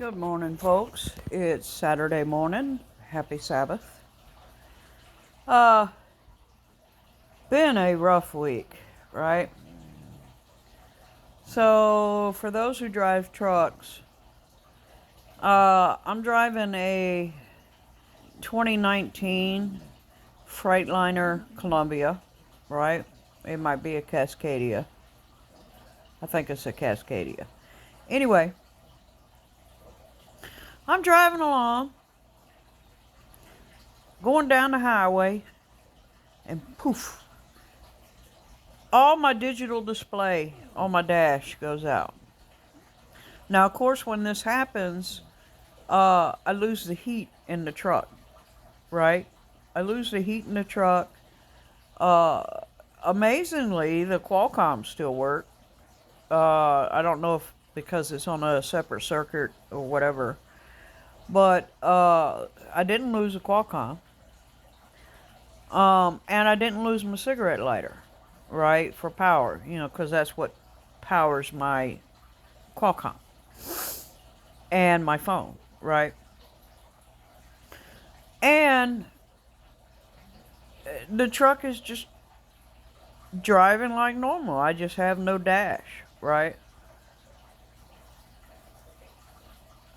Good morning, folks. It's Saturday morning. Happy Sabbath. Uh, been a rough week, right? So, for those who drive trucks, I'm driving a 2019 Freightliner Columbia, right? It might be a Cascadia. I think it's a Cascadia. Anyway, I'm driving along, going down the highway, and poof, all my digital display on my dash goes out. Now, of course, when this happens, I lose the heat in the truck, right? I lose the heat in the truck. Uh, Amazingly, the Qualcomm still work. I don't know if because it's on a separate circuit or whatever, but I didn't lose a Qualcomm. And I didn't lose my cigarette lighter, right, for power, because that's what powers my Qualcomm and my phone, right? And the truck is just driving like normal. I just have no dash, right?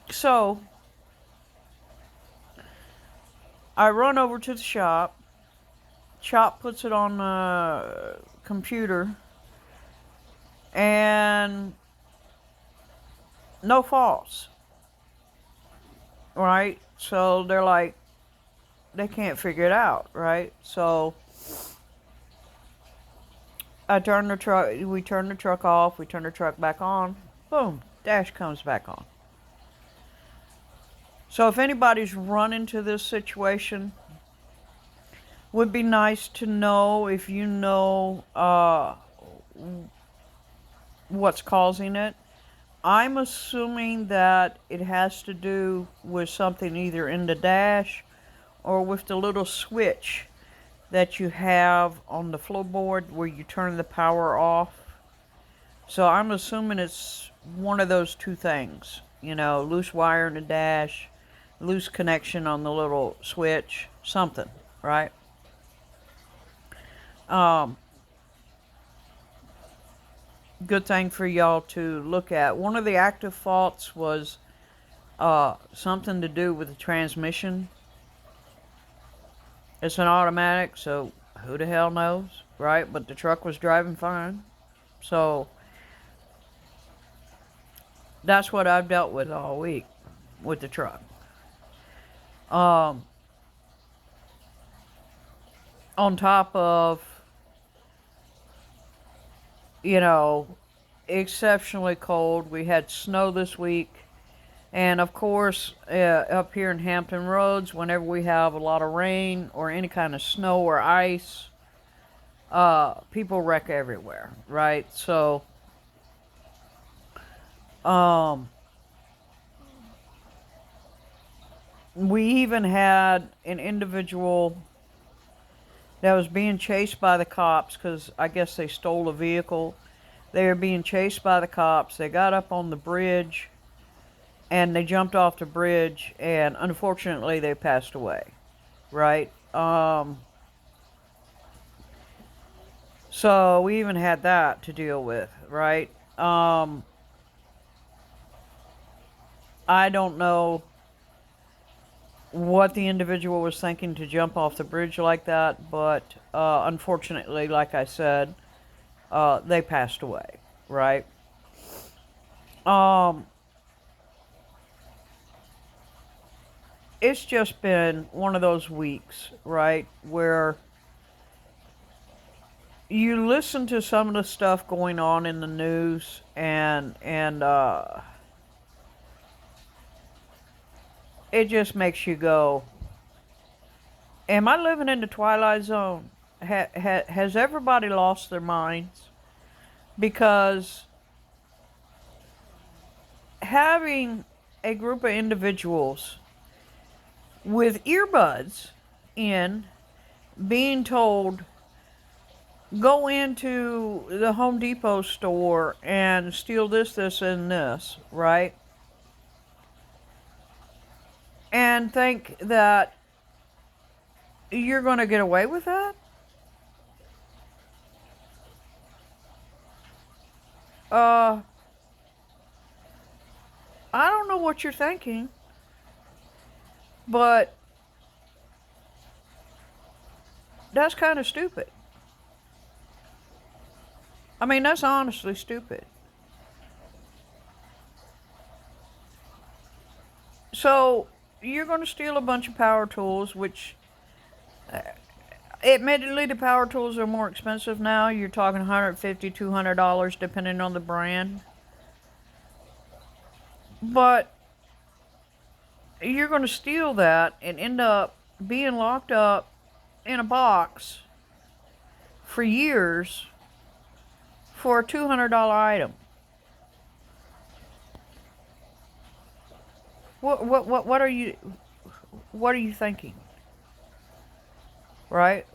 So I run over to the shop. Chop puts it on the computer, and no faults, right? So they're like, they can't figure it out, right? So we turn the truck off, we turn the truck back on, boom, dash comes back on. So if anybody's run into this situation, would be nice to know if you know what's causing it. I'm assuming that it has to do with something either in the dash or with the little switch that you have on the floorboard where you turn the power off. So I'm assuming it's one of those two things. Loose wire in the dash, loose connection on the little switch, something, right? Good thing for y'all to look at. One of the active faults was something to do with the transmission. It's an automatic, so who the hell knows, right? But the truck was driving fine. So that's what I've dealt with all week with the truck. On top of, exceptionally cold. We had snow this week. And of course, up here in Hampton Roads, whenever we have a lot of rain or any kind of snow or ice, people wreck everywhere, right? So, we even had an individual that was being chased by the cops because I guess they stole a vehicle. They were being chased by the cops. They got up on the bridge and they jumped off the bridge, and unfortunately they passed away, right? So we even had that to deal with, right? I don't know what the individual was thinking to jump off the bridge like that, but unfortunately, like I said, they passed away, right? It's just been one of those weeks, right, where you listen to some of the stuff going on in the news, and it just makes you go, am I living in the Twilight Zone? Has everybody lost their minds? Because having a group of individuals with earbuds in being told, go into the Home Depot store and steal this, and this, right? and think that you're going to get away with that? Uh, I don't know what you're thinking, but that's kind of stupid. I mean, that's honestly stupid. So, you're going to steal a bunch of power tools, which, admittedly, the power tools are more expensive now. You're talking $150, $200 depending on the brand. But you're going to steal that and end up being locked up in a box for years for a $200 item. What are you thinking? Right?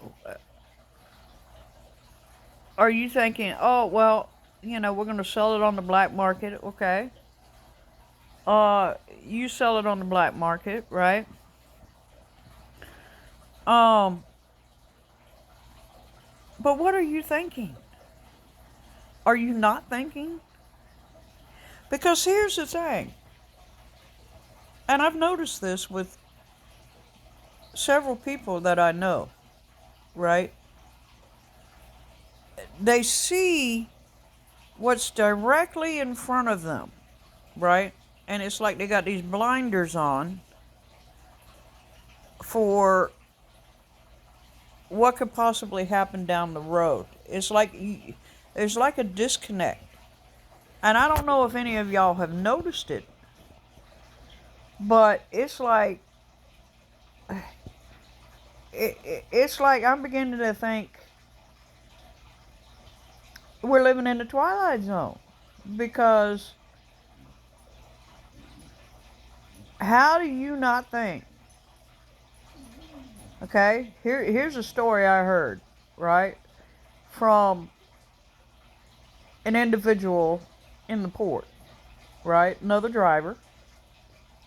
Are you thinking, oh well, we're going to sell it on the black market? Okay. You sell it on the black market, right? Um, but what are you thinking? Are you not thinking? Because here's the thing, and I've noticed this with several people that I know, right? They see what's directly in front of them, right? And it's like they got these blinders on for what could possibly happen down the road. It's like there's like a disconnect. And I don't know if any of y'all have noticed it, but it's like it's like I'm beginning to think we're living in the Twilight Zone. Because how do you not think? Okay, here's a story I heard, right, from an individual in the port, right, another driver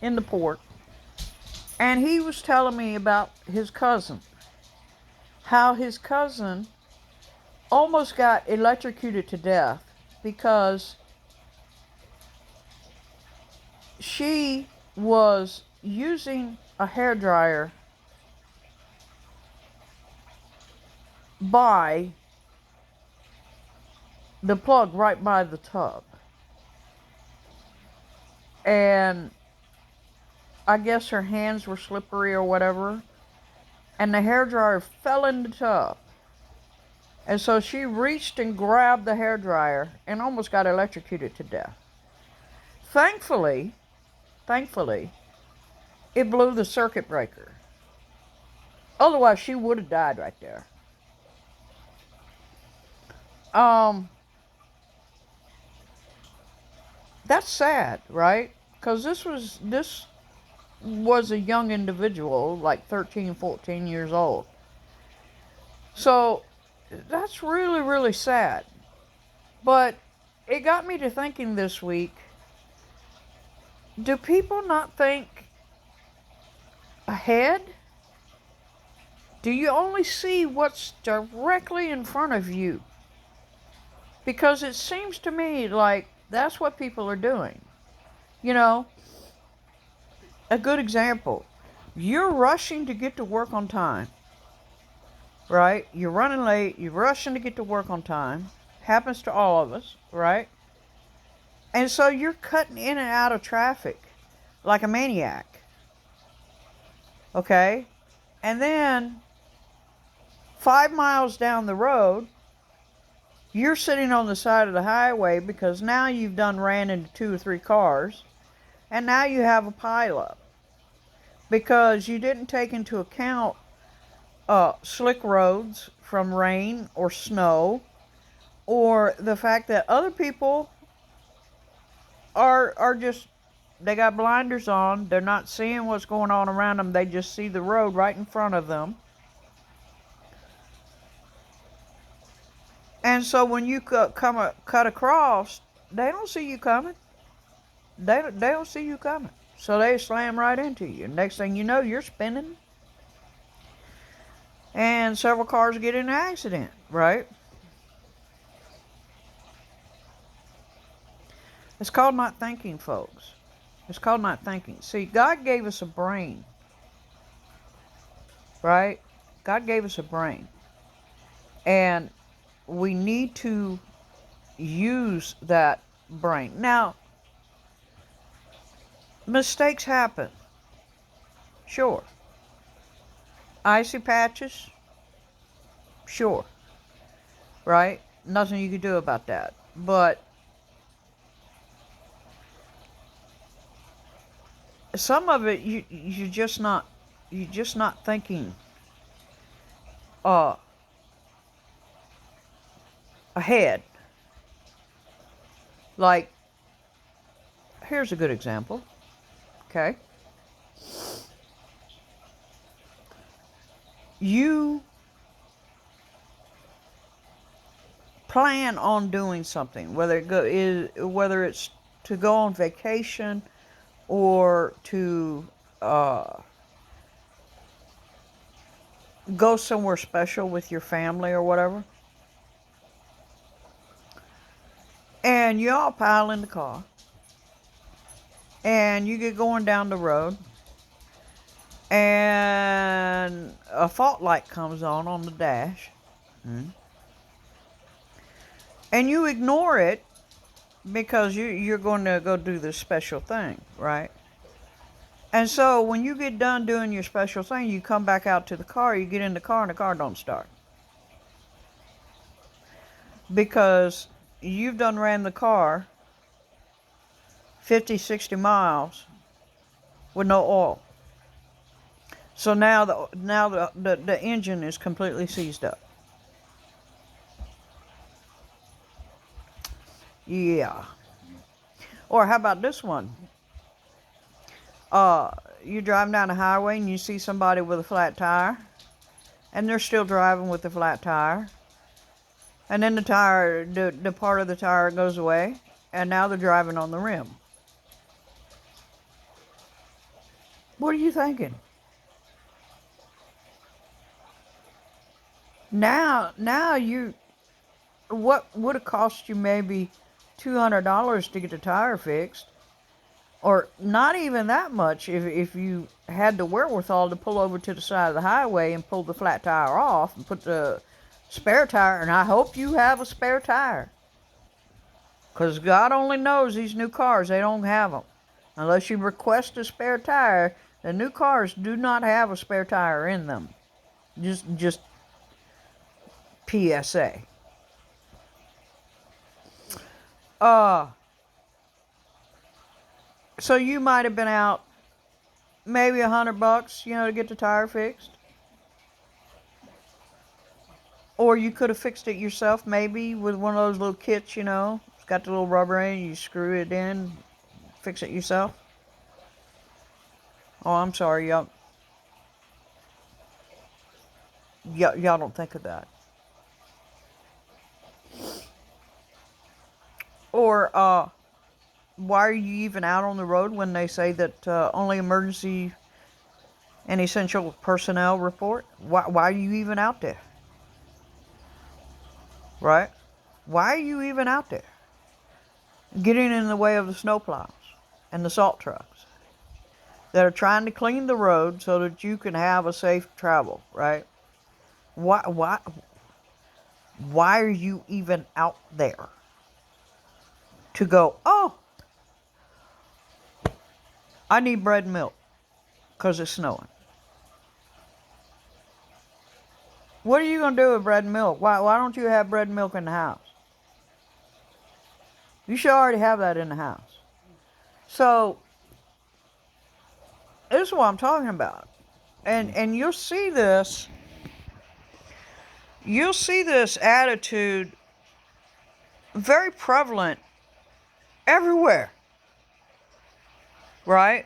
in the port, and he was telling me about his cousin, how his cousin almost got electrocuted to death because she was using a hairdryer by the plug right by the tub. And I guess her hands were slippery or whatever, and the hairdryer fell in the tub. And so she reached and grabbed the hairdryer and almost got electrocuted to death. Thankfully, it blew the circuit breaker. Otherwise, she would have died right there. That's sad, right? Because this was a young individual, like 13, 14 years old. So that's really, really sad. But it got me to thinking this week, do people not think ahead? Do you only see what's directly in front of you? Because it seems to me like that's what people are doing. A good example. You're rushing to get to work on time, right? You're running late. You're rushing to get to work on time. Happens to all of us, right? And so you're cutting in and out of traffic like a maniac, okay? And then 5 miles down the road, you're sitting on the side of the highway because now you've done ran into 2 or 3 cars, and now you have a pileup because you didn't take into account slick roads from rain or snow, or the fact that other people are just, they got blinders on, they're not seeing what's going on around them, they just see the road right in front of them. And so when you cut across, they don't see you coming. They don't see you coming. So they slam right into you. Next thing you know, you're spinning. And several cars get in an accident, right? It's called not thinking, folks. It's called not thinking. See, God gave us a brain, right? God gave us a brain. And we need to use that brain. Now, mistakes happen. Sure. Icy patches? Sure. Right? Nothing you can do about that. But some of it you're just not thinking uh ahead. Like, here's a good example. Okay? You plan on doing something, whether it's to go on vacation or to go somewhere special with your family or whatever. And you all pile in the car. And you get going down the road. And a fault light comes on the dash. And you ignore it because you're going to go do this special thing, right? And so when you get done doing your special thing, you come back out to the car, you get in the car, and the car don't start. Because you've done ran the car 50, 60 miles with no oil. So now the engine is completely seized up. Yeah. Or how about this one? You're driving down the highway and you see somebody with a flat tire, and they're still driving with the flat tire. And then the part of the tire goes away, and now they're driving on the rim. What are you thinking? Now what would have cost you maybe $200 to get the tire fixed, or not even that much if you had the wherewithal to pull over to the side of the highway and pull the flat tire off and put the spare tire, and I hope you have a spare tire. Because God only knows these new cars, they don't have them. Unless you request a spare tire, the new cars do not have a spare tire in them. Just PSA. So you might have been out maybe $100, to get the tire fixed. Or you could have fixed it yourself, maybe with one of those little kits, It's got the little rubber in it, you screw it in, fix it yourself. Oh, I'm sorry, y'all don't think of that. Or why are you even out on the road when they say that only emergency and essential personnel report? Why are you even out there? Right? Why are you even out there? Getting in the way of the snowplows and the salt trucks that are trying to clean the road so that you can have a safe travel, right? Why are you even out there? To go, oh, I need bread and milk because it's snowing. What are you going to do with bread and milk? Why don't you have bread and milk in the house? You should already have that in the house. So, this is what I'm talking about. And you'll see this attitude very prevalent everywhere. Right?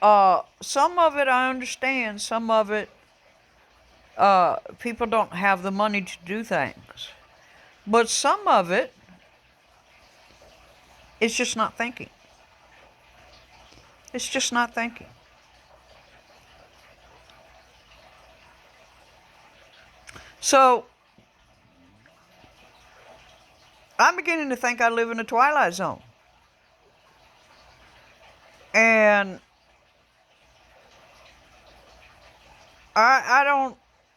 Some of it I understand, some of it people don't have the money to do things. But some of it's just not thinking. It's just not thinking. So I'm beginning to think I live in the twilight zone. And I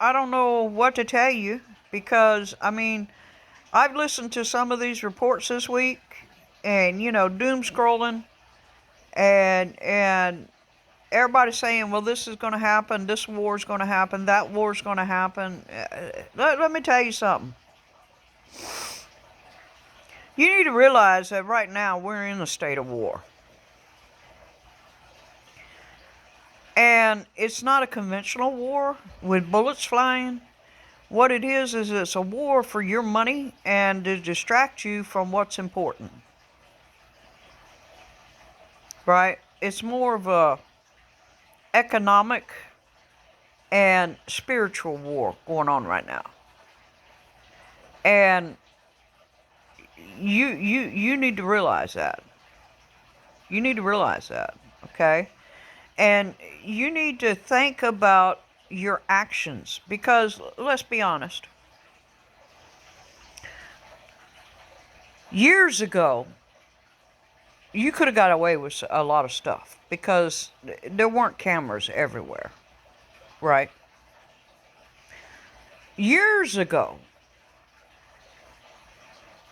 don't know what to tell you, because I mean, I've listened to some of these reports this week, and doom scrolling, and everybody's saying, well, this is going to happen, this war is going to happen, that war is going to happen. Let me tell you something. You need to realize that right now we're in a state of war. And it's not a conventional war with bullets flying. What it is it's a war for your money and to distract you from what's important. Right? It's more of a economic and spiritual war going on right now. And you need to realize that. You need to realize that, okay? And you need to think about your actions, because let's be honest. Years ago, you could have got away with a lot of stuff because there weren't cameras everywhere, right? Years ago,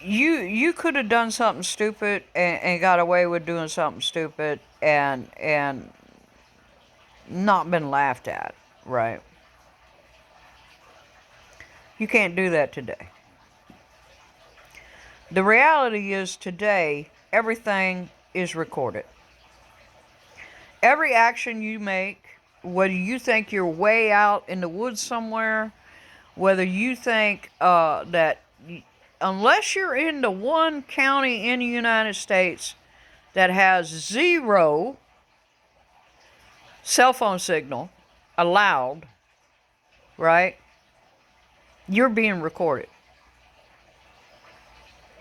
you could have done something stupid and got away with doing something stupid and not been laughed at, right? You can't do that today. The reality is today, everything is recorded. Every action you make, whether you think you're way out in the woods somewhere, whether you think that unless you're in the one county in the United States that has 0 cell phone signal allowed, right? You're being recorded.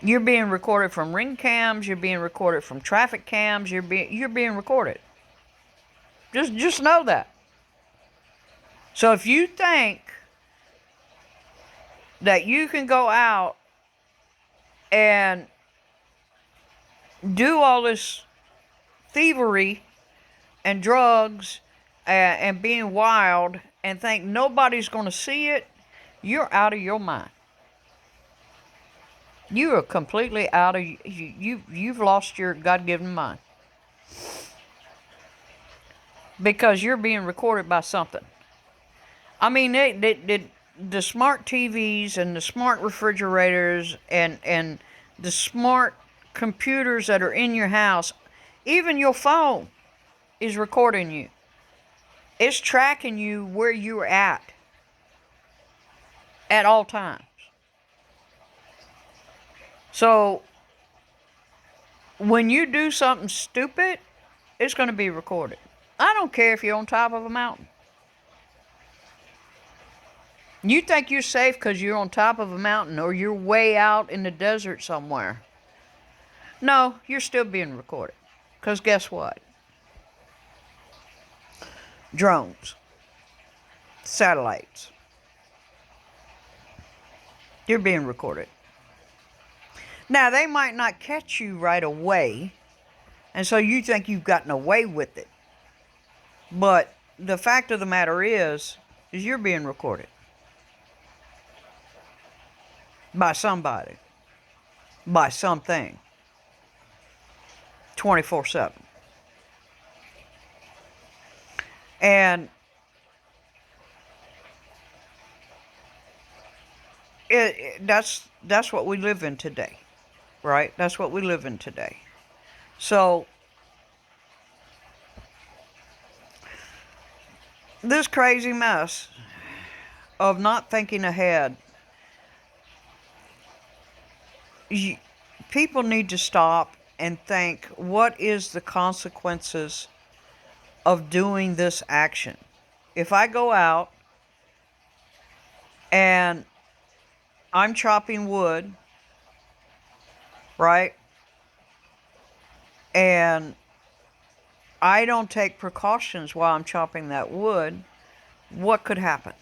You're being recorded from ring cams. You're being recorded from traffic cams. You're being recorded. Just know that. So if you think that you can go out and do all this thievery and drugs and being wild and think nobody's going to see it, you're out of your mind. You are completely out of you've lost your God-given mind, because you're being recorded by something. I mean, the smart TVs and the smart refrigerators and the smart computers that are in your house, even your phone is recording you. It's tracking you where you're at all times. So when you do something stupid, it's going to be recorded. I don't care if you're on top of a mountain. You think you're safe because you're on top of a mountain or you're way out in the desert somewhere. No, you're still being recorded. Because guess what? Drones, satellites, you're being recorded. Now, they might not catch you right away, and so you think you've gotten away with it. But the fact of the matter is you're being recorded by somebody, by something, 24/7. And that's what we live in today, right? That's what we live in today. So this crazy mess of not thinking ahead, people need to stop and think, what is the consequences of doing this action? If I go out and I'm chopping wood, right? And I don't take precautions while I'm chopping that wood, what could happen?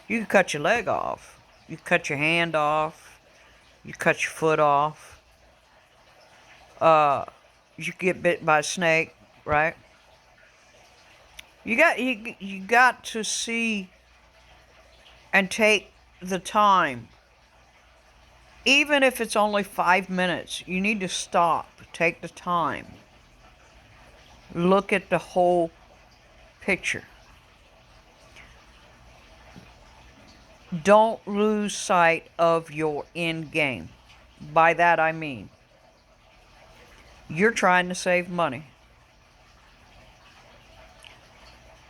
You could cut your leg off. You could cut your hand off. You cut your foot off. You could get bit by a snake, right? You got to see and take the time. Even if it's only 5 minutes, you need to stop, take the time. Look at the whole picture. Don't lose sight of your end game. By that I mean, you're trying to save money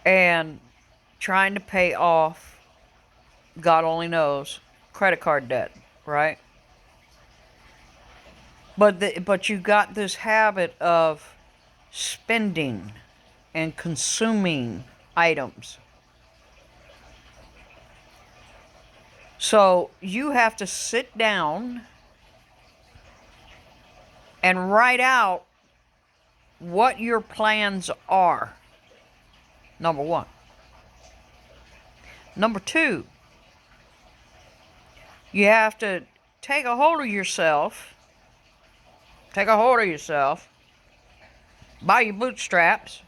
and trying to pay off, God only knows, credit card debt, right? But you got this habit of spending and consuming items. So you have to sit down and write out what your plans are. Number one. Number two, you have to take a hold of yourself. Take a hold of yourself by your bootstraps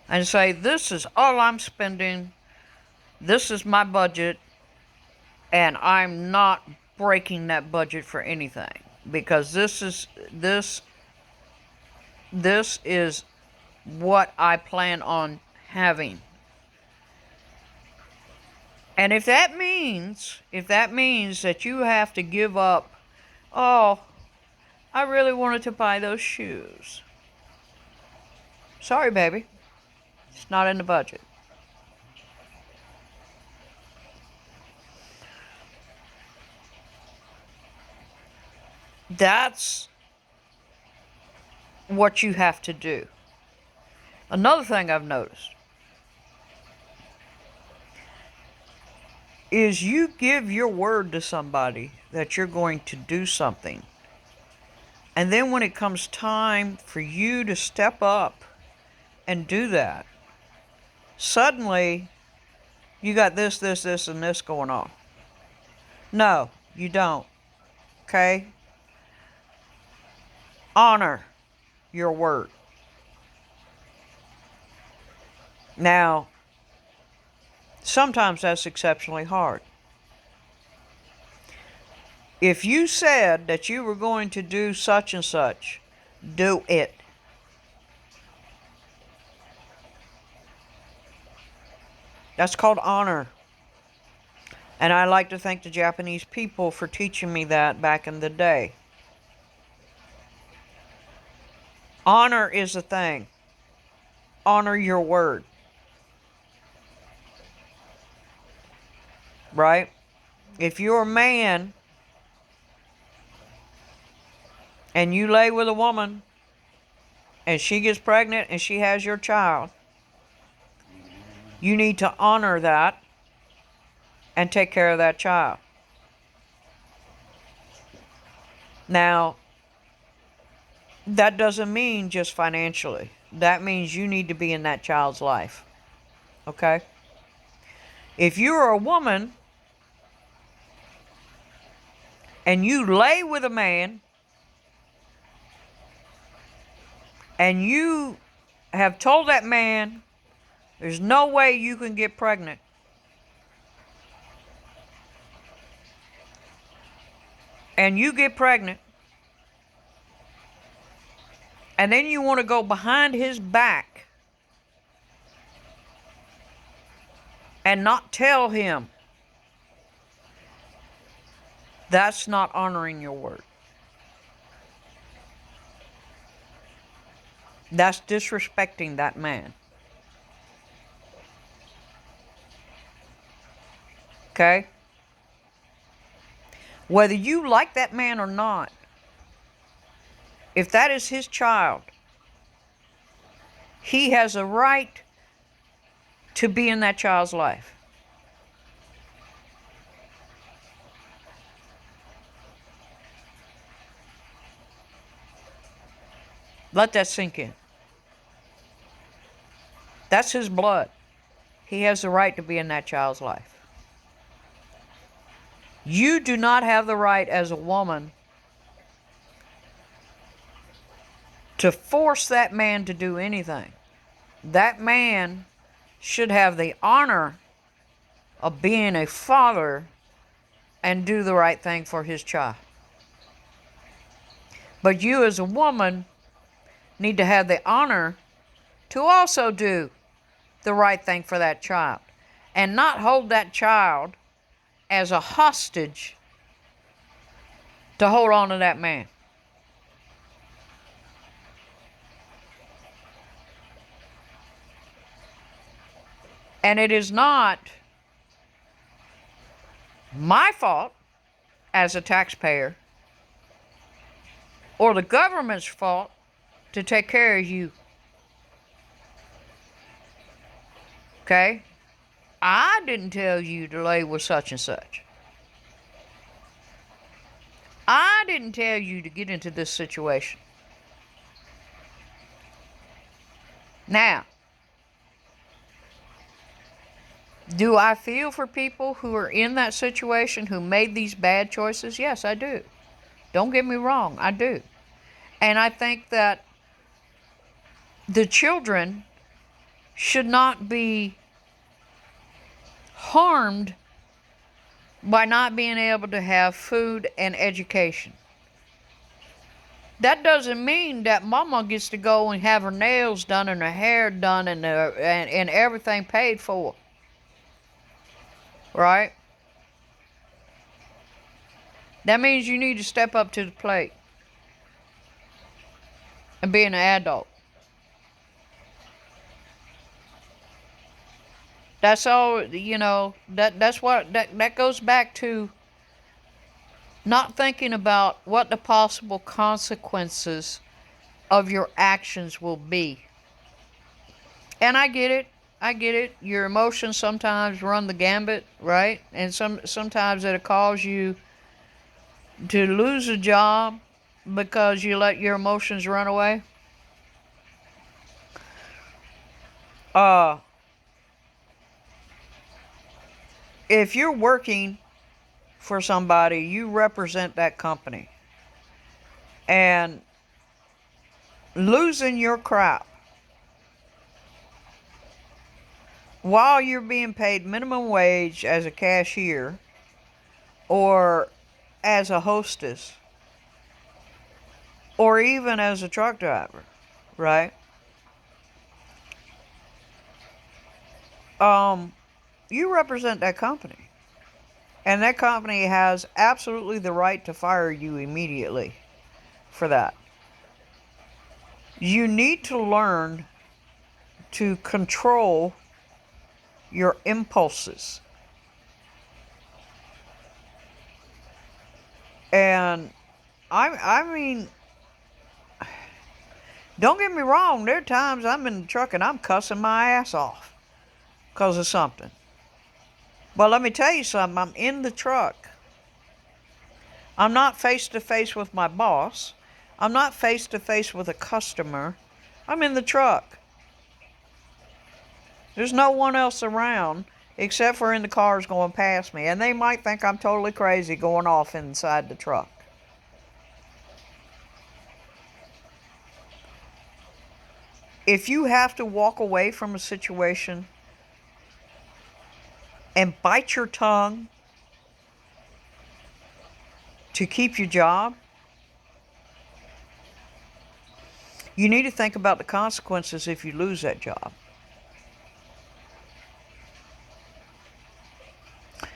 and say, this is all I'm spending. This is my budget. And I'm not breaking that budget for anything. Because this is what I plan on having. And if that means that you have to give up, oh, I really wanted to buy those shoes. Sorry, baby. It's not in the budget. That's what you have to do. Another thing I've noticed is you give your word to somebody that you're going to do something. And then when it comes time for you to step up and do that, suddenly you got this, and this going on. No, you don't. Okay? Honor your word. Now, sometimes that's exceptionally hard. If you said that you were going to do such and such, do it. That's called honor. And I like to thank the Japanese people for teaching me that back in the day. Honor is the thing. Honor your word. Right? If you're a man and you lay with a woman and she gets pregnant and she has your child, you need to honor that and take care of that child. Now, that doesn't mean just financially. That means you need to be in that child's life. Okay? If you're a woman and you lay with a man and you have told that man there's no way you can get pregnant, and you get pregnant, and then you want to go behind his back and not tell him, that's not honoring your word. That's disrespecting that man. Okay? Whether you like that man or not, if that is his child, he has a right to be in that child's life. Let that sink in. That's his blood. He has the right to be in that child's life. You do not have the right as a woman to force that man to do anything. That man should have the honor of being a father and do the right thing for his child. But you as a woman need to have the honor to also do the right thing for that child and not hold that child as a hostage to hold on to that man. And it is not my fault as a taxpayer or the government's fault to take care of you. Okay? I didn't tell you to lay with such and such. I didn't tell you to get into this situation. Now, do I feel for people who are in that situation, who made these bad choices? Yes, I do. Don't get me wrong, I do. And I think that the children should not be harmed by not being able to have food and education. That doesn't mean that mama gets to go and have her nails done and her hair done and everything paid for. Right? That means you need to step up to the plate and be an adult. That's all, that goes back to not thinking about what the possible consequences of your actions will be. And I get it. Your emotions sometimes run the gambit, right? And sometimes it'll cause you to lose a job because you let your emotions run away. If you're working for somebody, you represent that company. And losing your crap while you're being paid minimum wage as a cashier or as a hostess or even as a truck driver, right? You represent that company. And that company has absolutely the right to fire you immediately for that. You need to learn to control your impulses. And I mean, don't get me wrong, there are times I'm in the truck and I'm cussing my ass off because of something. But let me tell you something, I'm in the truck. I'm not face to face with my boss. I'm not face to face with a customer. I'm in the truck. There's no one else around except for in the cars going past me. And they might think I'm totally crazy going off inside the truck. If you have to walk away from a situation and bite your tongue to keep your job, you need to think about the consequences if you lose that job.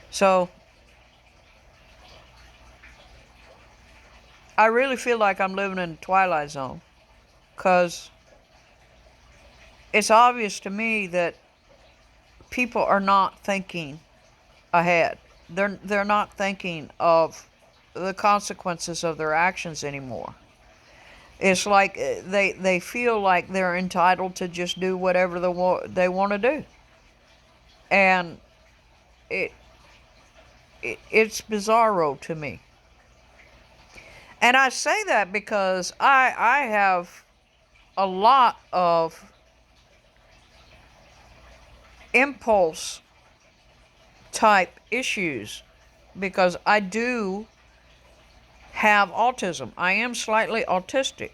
So, I really feel like I'm living in the Twilight Zone because it's obvious to me that people are not thinking ahead. They're not thinking of the consequences of their actions anymore. It's like they feel like they're entitled to just do whatever they want to do. And it's bizarro to me. And I say that because I have a lot of impulse type issues because I do have autism. I am slightly autistic.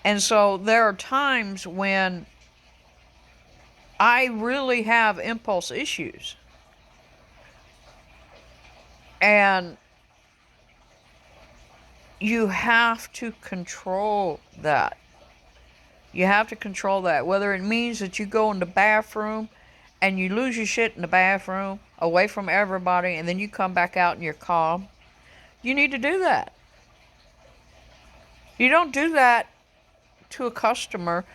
And so there are times when I really have impulse issues. And you have to control that. You have to control that. Whether it means that you go in the bathroom and you lose your shit in the bathroom away from everybody and then you come back out and you're calm. You need to do that. You don't do that to a customer.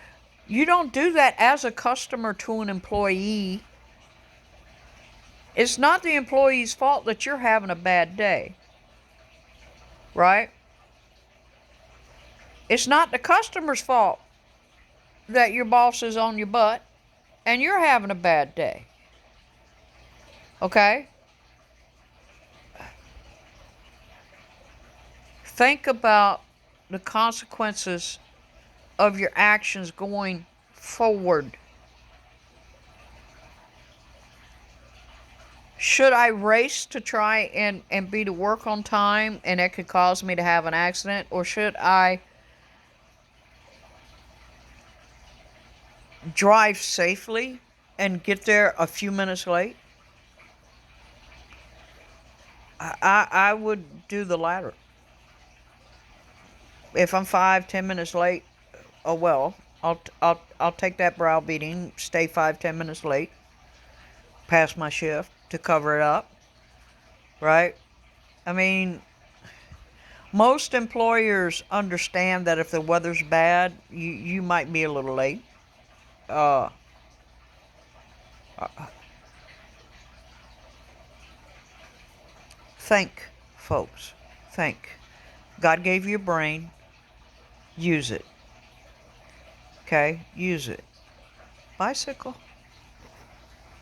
You don't do that as a customer to an employee. It's not the employee's fault that you're having a bad day. Right? It's not the customer's fault that your boss is on your butt and you're having a bad day. Okay? Think about the consequences of your actions going forward. Should I race to try and be to work on time and it could cause me to have an accident? Or should I drive safely and get there a few minutes late? I would do the latter. If I'm 5-10 minutes late, oh well, I'll take that browbeating, stay 5-10 minutes late, past my shift to cover it up, right? I mean, most employers understand that if the weather's bad, you might be a little late. Uh, think, folks, think. God gave you a brain, use it. Okay, use it. Bicycle.